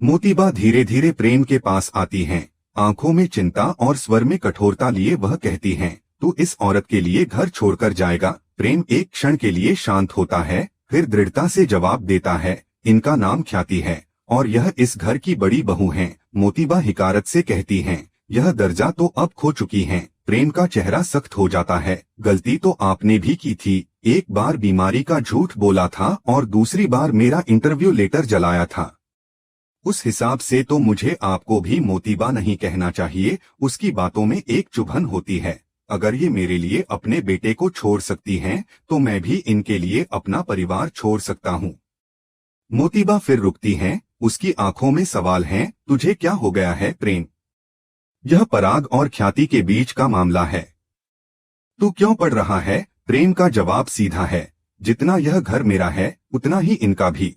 मोतीबा धीरे धीरे प्रेम के पास आती हैं। आंखों में चिंता और स्वर में कठोरता लिए वह कहती हैं, तू इस औरत के लिए घर छोड़कर जाएगा। प्रेम एक क्षण के लिए शांत होता है, फिर दृढ़ता से जवाब देता है, इनका नाम ख्याति है और यह इस घर की बड़ी बहू हैं। मोतीबा हिकारत से कहती हैं, यह दर्जा तो अब खो चुकी हैं। प्रेम का चेहरा सख्त हो जाता है। गलती तो आपने भी की थी। एक बार बीमारी का झूठ बोला था और दूसरी बार मेरा इंटरव्यू लेटर जलाया था। उस हिसाब से तो मुझे आपको भी मोतीबा नहीं कहना चाहिए। उसकी बातों में एक चुभन होती है। अगर ये मेरे लिए अपने बेटे को छोड़ सकती हैं, तो मैं भी इनके लिए अपना परिवार छोड़ सकता हूँ। मोतीबा फिर रुकती हैं। उसकी आंखों में सवाल हैं, तुझे क्या हो गया है प्रेम? यह पराग और ख्याति के बीच का मामला है। तू क्यों पढ़ रहा है? प्रेम का जवाब सीधा है, जितना यह घर मेरा है उतना ही इनका भी।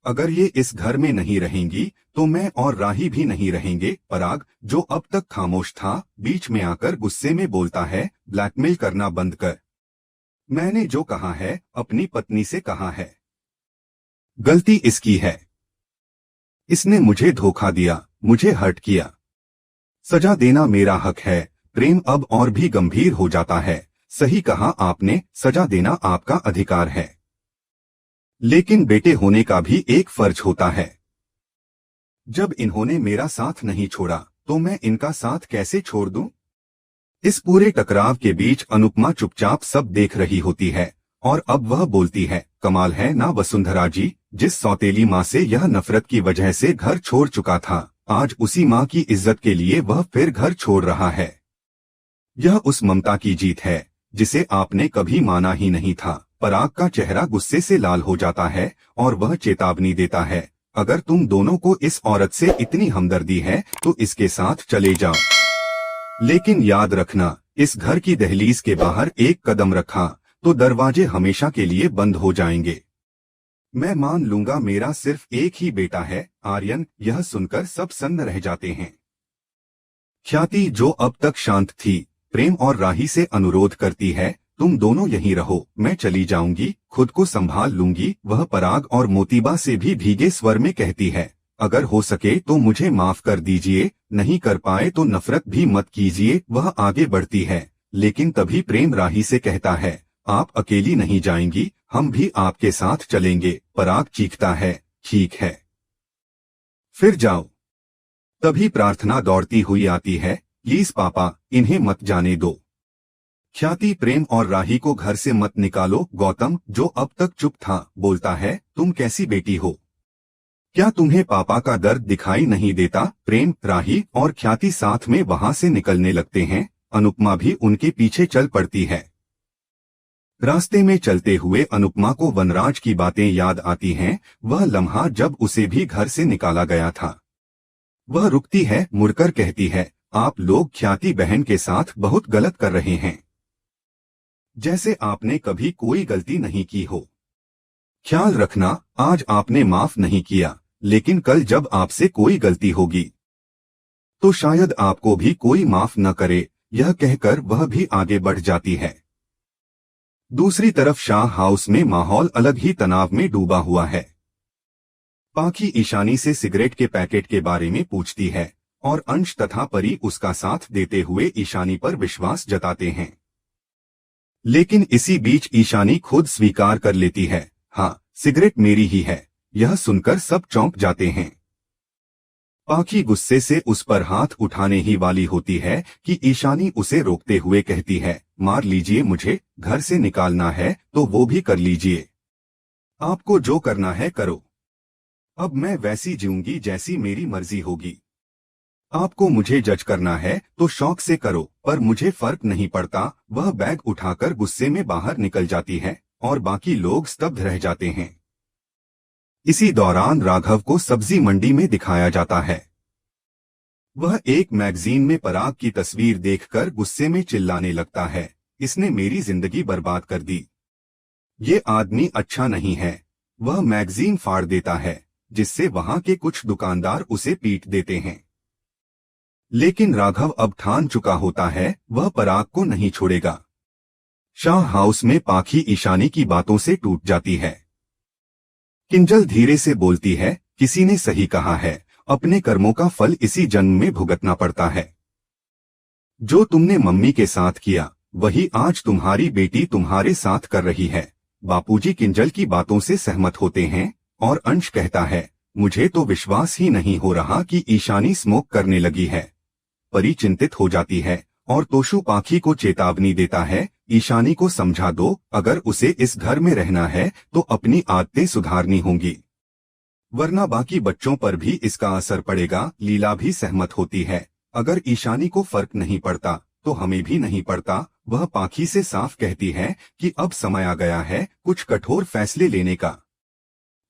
अगर ये इस घर में नहीं रहेंगी तो मैं और राही भी नहीं रहेंगे। पराग, जो अब तक खामोश था, बीच में आकर गुस्से में बोलता है, ब्लैकमेल करना बंद कर। मैंने जो कहा है अपनी पत्नी से कहा है। गलती इसकी है। इसने मुझे धोखा दिया, मुझे हर्ट किया। सजा देना मेरा हक है। प्रेम अब और भी गंभीर हो जाता है। सही कहा आपने, सजा देना आपका अधिकार है, लेकिन बेटे होने का भी एक फर्ज होता है। जब इन्होंने मेरा साथ नहीं छोड़ा तो मैं इनका साथ कैसे छोड़ दूं? इस पूरे टकराव के बीच अनुपमा चुपचाप सब देख रही होती है और अब वह बोलती है, कमाल है ना वसुंधरा जी, जिस सौतेली माँ से यह नफरत की वजह से घर छोड़ चुका था, आज उसी माँ की इज्जत के लिए वह फिर घर छोड़ रहा है। यह उस ममता की जीत है जिसे आपने कभी माना ही नहीं था। पराग का चेहरा गुस्से से लाल हो जाता है और वह चेतावनी देता है, अगर तुम दोनों को इस औरत से इतनी हमदर्दी है तो इसके साथ चले जाओ, लेकिन याद रखना, इस घर की दहलीज के बाहर एक कदम रखा तो दरवाजे हमेशा के लिए बंद हो जाएंगे। मैं मान लूंगा मेरा सिर्फ एक ही बेटा है, आर्यन। यह सुनकर सब सन्न रह जाते हैं। ख्याति, जो अब तक शांत थी, प्रेम और राही से अनुरोध करती है, तुम दोनों यहीं रहो, मैं चली जाऊंगी, खुद को संभाल लूंगी। वह पराग और मोतीबा से भी भीगे स्वर में कहती है, अगर हो सके तो मुझे माफ कर दीजिए, नहीं कर पाए तो नफरत भी मत कीजिए। वह आगे बढ़ती है, लेकिन तभी प्रेम राही से कहता है, आप अकेली नहीं जाएंगी, हम भी आपके साथ चलेंगे। पराग चीखता है, ठीक है, फिर जाओ। तभी प्रार्थना दौड़ती हुई आती है, प्लीज पापा, इन्हें मत जाने दो। ख्याति, प्रेम और राही को घर से मत निकालो। गौतम, जो अब तक चुप था, बोलता है, तुम कैसी बेटी हो? क्या तुम्हें पापा का दर्द दिखाई नहीं देता? प्रेम, राही और ख्याति साथ में वहां से निकलने लगते हैं। अनुपमा भी उनके पीछे चल पड़ती है। रास्ते में चलते हुए अनुपमा को वनराज की बातें याद आती हैं, वह लम्हा जब उसे भी घर से निकाला गया था। वह रुकती है, मुड़कर कहती है, आप लोग ख्याति बहन के साथ बहुत गलत कर रहे हैं, जैसे आपने कभी कोई गलती नहीं की हो। ख्याल रखना, आज आपने माफ नहीं किया, लेकिन कल जब आपसे कोई गलती होगी तो शायद आपको भी कोई माफ न करे। यह कहकर वह भी आगे बढ़ जाती है। दूसरी तरफ शाह हाउस में माहौल अलग ही तनाव में डूबा हुआ है। पाखी ईशानी से सिगरेट के पैकेट के बारे में पूछती है और अंश तथा परी उसका साथ देते हुए ईशानी पर विश्वास जताते हैं, लेकिन इसी बीच ईशानी खुद स्वीकार कर लेती है, हाँ, सिगरेट मेरी ही है। यह सुनकर सब चौंक जाते हैं। पाखी गुस्से से उस पर हाथ उठाने ही वाली होती है कि ईशानी उसे रोकते हुए कहती है, मार लीजिए, मुझे घर से निकालना है तो वो भी कर लीजिए, आपको जो करना है करो, अब मैं वैसी जीऊंगी जैसी मेरी मर्जी होगी। आपको मुझे जज करना है तो शौक से करो, पर मुझे फर्क नहीं पड़ता। वह बैग उठाकर गुस्से में बाहर निकल जाती है और बाकी लोग स्तब्ध रह जाते हैं। इसी दौरान राघव को सब्जी मंडी में दिखाया जाता है। वह एक मैगजीन में पराग की तस्वीर देखकर गुस्से में चिल्लाने लगता है, इसने मेरी जिंदगी बर्बाद कर दी, ये आदमी अच्छा नहीं है। वह मैगजीन फाड़ देता है, जिससे वहां के कुछ दुकानदार उसे पीट देते हैं। लेकिन राघव अब ठान चुका होता है, वह पराग को नहीं छोड़ेगा। शाह हाउस में पाखी ईशानी की बातों से टूट जाती है। किंजल धीरे से बोलती है, किसी ने सही कहा है, अपने कर्मों का फल इसी जन्म में भुगतना पड़ता है। जो तुमने मम्मी के साथ किया वही आज तुम्हारी बेटी तुम्हारे साथ कर रही है। बापूजी किंजल की बातों से सहमत होते हैं और अंश कहता है, मुझे तो विश्वास ही नहीं हो रहा कि ईशानी स्मोक करने लगी है। परी चिंतित हो जाती है और तोशु पाखी को चेतावनी देता है, ईशानी को समझा दो, अगर उसे इस घर में रहना है तो अपनी आदतें सुधारनी होंगी, वरना बाकी बच्चों पर भी इसका असर पड़ेगा। लीला भी सहमत होती है, अगर ईशानी को फर्क नहीं पड़ता तो हमें भी नहीं पड़ता। वह पाखी से साफ कहती है कि अब समय आ गया है कुछ कठोर फैसले लेने का।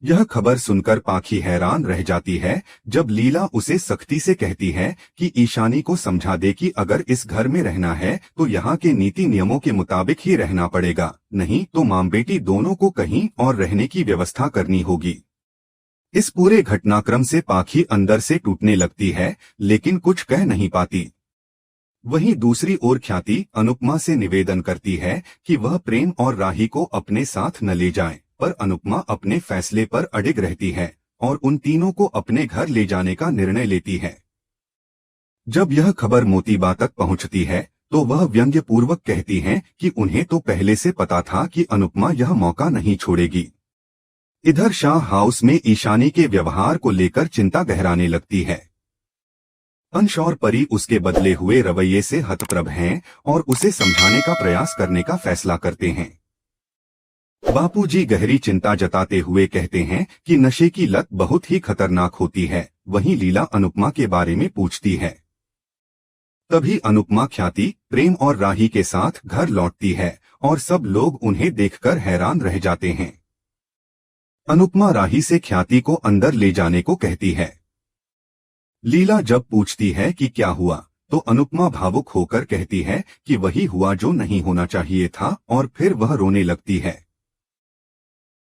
यह खबर सुनकर पाखी हैरान रह जाती है जब लीला उसे सख्ती से कहती है कि ईशानी को समझा दे कि अगर इस घर में रहना है तो यहाँ के नीति नियमों के मुताबिक ही रहना पड़ेगा, नहीं तो मां बेटी दोनों को कहीं और रहने की व्यवस्था करनी होगी। इस पूरे घटनाक्रम से पाखी अंदर से टूटने लगती है लेकिन कुछ कह नहीं पाती। वहीं दूसरी ओर ख्याति अनुपमा से निवेदन करती है कि वह प्रेम और राही को अपने साथ न ले जाए, पर अनुपमा अपने फैसले पर अडिग रहती है और उन तीनों को अपने घर ले जाने का निर्णय लेती है। जब यह खबर मोतीबा तक पहुंचती है तो वह व्यंग्यपूर्वक कहती हैं कि उन्हें तो पहले से पता था कि अनुपमा यह मौका नहीं छोड़ेगी। इधर शाह हाउस में ईशानी के व्यवहार को लेकर चिंता गहराने लगती है। अंश और परी उसके बदले हुए रवैये से हतप्रभ हैं और उसे समझाने का प्रयास करने का फैसला करते हैं। बापूजी गहरी चिंता जताते हुए कहते हैं कि नशे की लत बहुत ही खतरनाक होती है। वहीं लीला अनुपमा के बारे में पूछती है। तभी अनुपमा ख्याति, प्रेम और राही के साथ घर लौटती है और सब लोग उन्हें देखकर हैरान रह जाते हैं। अनुपमा राही से ख्याति को अंदर ले जाने को कहती है। लीला जब पूछती है कि क्या हुआ तो अनुपमा भावुक होकर कहती है कि वही हुआ जो नहीं होना चाहिए था और फिर वह रोने लगती है।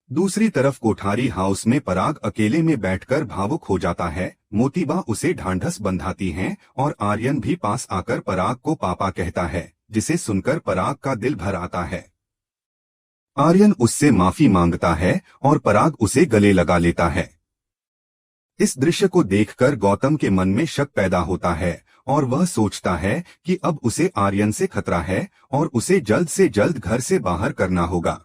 दूसरी तरफ कोठारी हाउस में पराग अकेले में बैठकर भावुक हो जाता है। मोतीबा उसे ढांढस बंधाती हैं और आर्यन भी पास आकर पराग को पापा कहता है, जिसे सुनकर पराग का दिल भर आता है। आर्यन उससे माफी मांगता है और पराग उसे गले लगा लेता है। इस दृश्य को देखकर गौतम के मन में शक पैदा होता है और वह सोचता है कि अब उसे आर्यन से खतरा है और उसे जल्द से जल्द घर से बाहर करना होगा।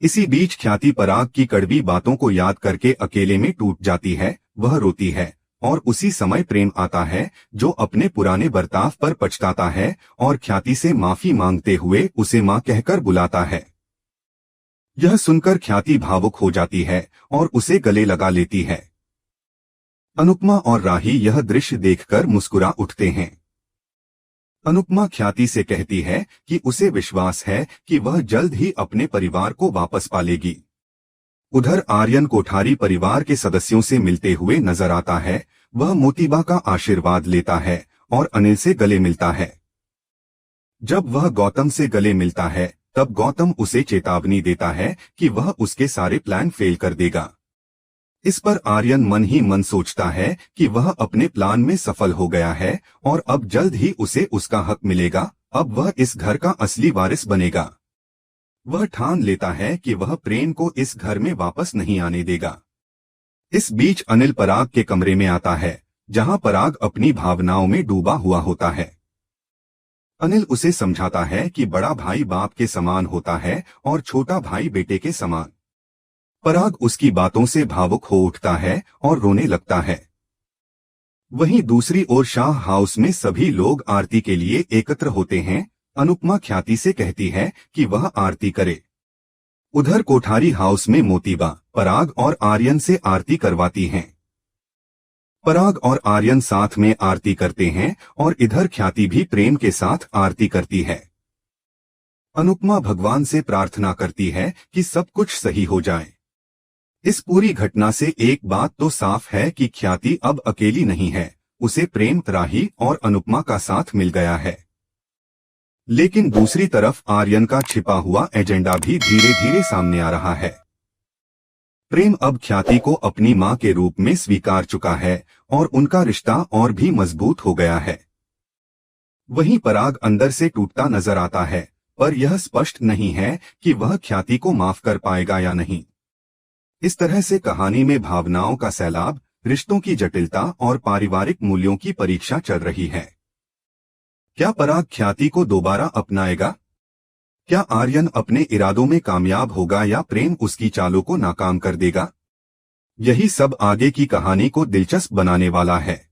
इसी बीच ख्याति पराग की कड़वी बातों को याद करके अकेले में टूट जाती है। वह रोती है और उसी समय प्रेम आता है जो अपने पुराने बर्ताव पर पछताता है और ख्याति से माफी मांगते हुए उसे मां कहकर बुलाता है। यह सुनकर ख्याति भावुक हो जाती है और उसे गले लगा लेती है। अनुपमा और राही यह दृश्य देखकर मुस्कुरा उठते हैं। अनुपमा ख्याति से कहती है कि उसे विश्वास है कि वह जल्द ही अपने परिवार को वापस पालेगी। उधर आर्यन कोठारी परिवार के सदस्यों से मिलते हुए नजर आता है। वह मोतीबा का आशीर्वाद लेता है और अनिल से गले मिलता है। जब वह गौतम से गले मिलता है तब गौतम उसे चेतावनी देता है कि वह उसके सारे प्लान फेल कर देगा। इस पर आर्यन मन ही मन सोचता है कि वह अपने प्लान में सफल हो गया है और अब जल्द ही उसे उसका हक मिलेगा। अब वह इस घर का असली वारिस बनेगा। वह ठान लेता है कि वह प्रेम को इस घर में वापस नहीं आने देगा। इस बीच अनिल पराग के कमरे में आता है, जहां पराग अपनी भावनाओं में डूबा हुआ होता है। अनिल उसे समझाता है कि बड़ा भाई बाप के समान होता है और छोटा भाई बेटे के समान। पराग उसकी बातों से भावुक हो उठता है और रोने लगता है। वहीं दूसरी ओर शाह हाउस में सभी लोग आरती के लिए एकत्र होते हैं। अनुपमा ख्याति से कहती है कि वह आरती करे। उधर कोठारी हाउस में मोतीबा पराग और आर्यन से आरती करवाती हैं। पराग और आर्यन साथ में आरती करते हैं और इधर ख्याति भी प्रेम के साथ आरती करती है। अनुपमा भगवान से प्रार्थना करती है कि सब कुछ सही हो जाए। इस पूरी घटना से एक बात तो साफ है कि ख्याति अब अकेली नहीं है, उसे प्रेम, राही और अनुपमा का साथ मिल गया है। लेकिन दूसरी तरफ आर्यन का छिपा हुआ एजेंडा भी धीरे धीरे सामने आ रहा है। प्रेम अब ख्याति को अपनी मां के रूप में स्वीकार चुका है और उनका रिश्ता और भी मजबूत हो गया है। वहीं पराग अंदर से टूटता नजर आता है, पर यह स्पष्ट नहीं है कि वह ख्याति को माफ कर पाएगा या नहीं। इस तरह से कहानी में भावनाओं का सैलाब, रिश्तों की जटिलता और पारिवारिक मूल्यों की परीक्षा चल रही है। क्या पराग ख्याति को दोबारा अपनाएगा? क्या आर्यन अपने इरादों में कामयाब होगा या प्रेम उसकी चालों को नाकाम कर देगा? यही सब आगे की कहानी को दिलचस्प बनाने वाला है।